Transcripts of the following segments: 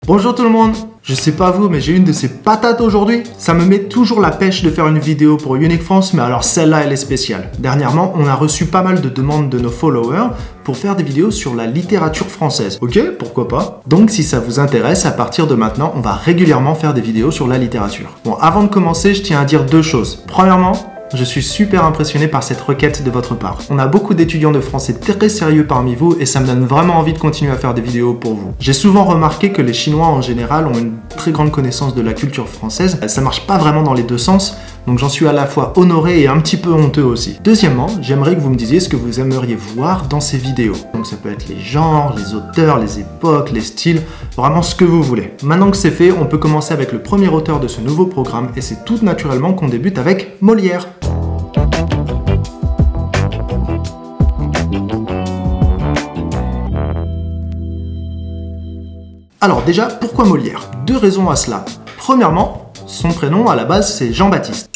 Bonjour tout le monde. Je sais pas vous, mais j'ai une de ces patates aujourd'hui. Ça me met toujours la pêche de faire une vidéo pour Unique France, mais alors celle-là, elle est spéciale. Dernièrement, on a reçu pas mal de demandes de nos followers pour faire des vidéos sur la littérature française. Ok, pourquoi pas. Donc si ça vous intéresse, à partir de maintenant, on va régulièrement faire des vidéos sur la littérature. Bon, avant de commencer, je tiens à dire deux choses. Premièrement, je suis super impressionné par cette requête de votre part. On a beaucoup d'étudiants de français très sérieux parmi vous et ça me donne vraiment envie de continuer à faire des vidéos pour vous. J'ai souvent remarqué que les Chinois en général ont une très grande connaissance de la culture française. Ça marche pas vraiment dans les deux sens, donc j'en suis à la fois honoré et un petit peu honteux aussi. Deuxièmement, j'aimerais que vous me disiez ce que vous aimeriez voir dans ces vidéos. Donc ça peut être les genres, les auteurs, les époques, les styles, vraiment ce que vous voulez. Maintenant que c'est fait, on peut commencer avec le premier auteur de ce nouveau programme et c'est tout naturellement qu'on débute avec Molière. Alors déjà, pourquoi Molière? Deux raisons à cela. Premièrement, son prénom à la base c'est Jean-Baptiste.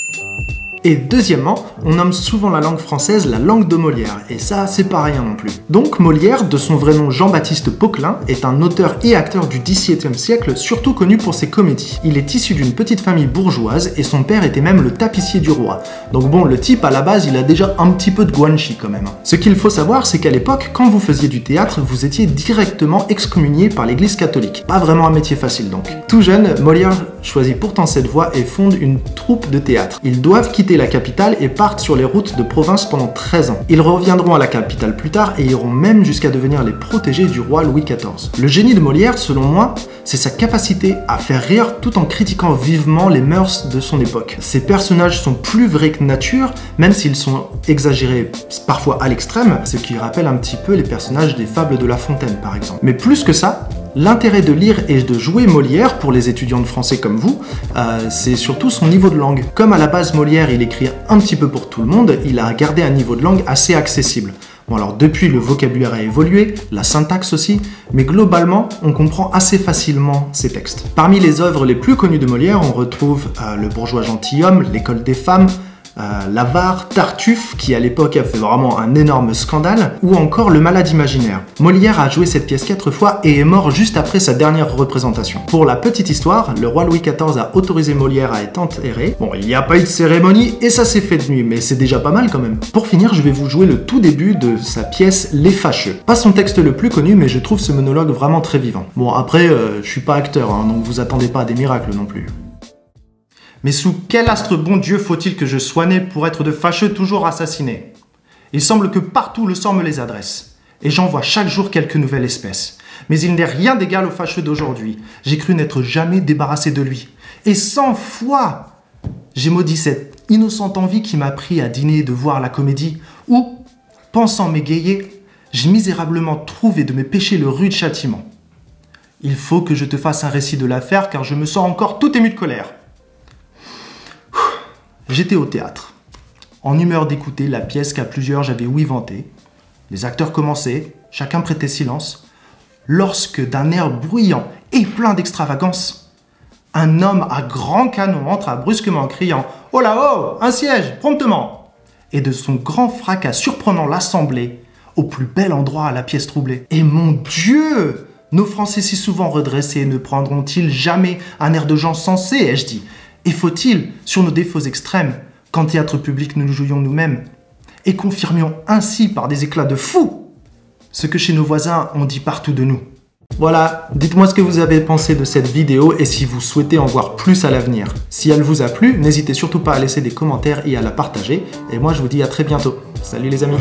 Et deuxièmement, on nomme souvent la langue française la langue de Molière, et ça, c'est pas rien non plus. Donc Molière, de son vrai nom Jean-Baptiste Poquelin, est un auteur et acteur du XVIIe siècle, surtout connu pour ses comédies. Il est issu d'une petite famille bourgeoise, et son père était même le tapissier du roi. Donc bon, le type, à la base, il a déjà un petit peu de guanchi quand même. Ce qu'il faut savoir, c'est qu'à l'époque, quand vous faisiez du théâtre, vous étiez directement excommunié par l'église catholique. Pas vraiment un métier facile donc. Tout jeune, Molière choisit pourtant cette voie et fonde une troupe de théâtre. Ils doivent quitter la capitale et partent sur les routes de province pendant 13 ans. Ils reviendront à la capitale plus tard et iront même jusqu'à devenir les protégés du roi Louis XIV. Le génie de Molière, selon moi, c'est sa capacité à faire rire tout en critiquant vivement les mœurs de son époque. Ses personnages sont plus vrais que nature, même s'ils sont exagérés parfois à l'extrême, ce qui rappelle un petit peu les personnages des fables de La Fontaine par exemple. Mais plus que ça, l'intérêt de lire et de jouer Molière pour les étudiants de français comme vous, c'est surtout son niveau de langue. Comme à la base Molière il écrit un petit peu pour tout le monde, il a gardé un niveau de langue assez accessible. Bon alors depuis le vocabulaire a évolué, la syntaxe aussi, mais globalement on comprend assez facilement ses textes. Parmi les œuvres les plus connues de Molière, on retrouve Le bourgeois gentilhomme, L'école des femmes, L'avare, Tartuffe, qui à l'époque a fait vraiment un énorme scandale, ou encore Le malade imaginaire. Molière a joué cette pièce 4 fois et est mort juste après sa dernière représentation. Pour la petite histoire, le roi Louis XIV a autorisé Molière à être enterré. Bon, il n'y a pas eu de cérémonie et ça s'est fait de nuit, mais c'est déjà pas mal quand même. Pour finir, je vais vous jouer le tout début de sa pièce Les Fâcheux. Pas son texte le plus connu, mais je trouve ce monologue vraiment très vivant. Bon, après, je suis pas acteur, hein, donc vous attendez pas à des miracles non plus. Mais sous quel astre bon Dieu faut-il que je sois né pour être de fâcheux toujours assassiné? Il semble que partout le sang me les adresse, et j'en vois chaque jour quelques nouvelles espèces. Mais il n'est rien d'égal au fâcheux d'aujourd'hui. J'ai cru n'être jamais débarrassé de lui. Et 100 fois, j'ai maudit cette innocente envie qui m'a pris à dîner et de voir la comédie, où, pensant m'égayer, j'ai misérablement trouvé de mes péchés le rude châtiment. Il faut que je te fasse un récit de l'affaire, car je me sens encore tout ému de colère. J'étais au théâtre, en humeur d'écouter la pièce qu'à plusieurs j'avais ouï vanter. Les acteurs commençaient, chacun prêtait silence, lorsque d'un air bruyant et plein d'extravagance, un homme à grand canon entra brusquement en criant « Oh là oh, un siège, promptement !» et de son grand fracas surprenant l'assemblée, au plus bel endroit à la pièce troublée. Et mon Dieu! Nos Français si souvent redressés ne prendront-ils jamais un air de gens sensés, ai-je dit? Et faut-il, sur nos défauts extrêmes, qu'en théâtre public nous jouions nous-mêmes, et confirmions ainsi par des éclats de fou ce que chez nos voisins on dit partout de nous. Voilà, dites-moi ce que vous avez pensé de cette vidéo et si vous souhaitez en voir plus à l'avenir. Si elle vous a plu, n'hésitez surtout pas à laisser des commentaires et à la partager. Et moi je vous dis à très bientôt. Salut les amis!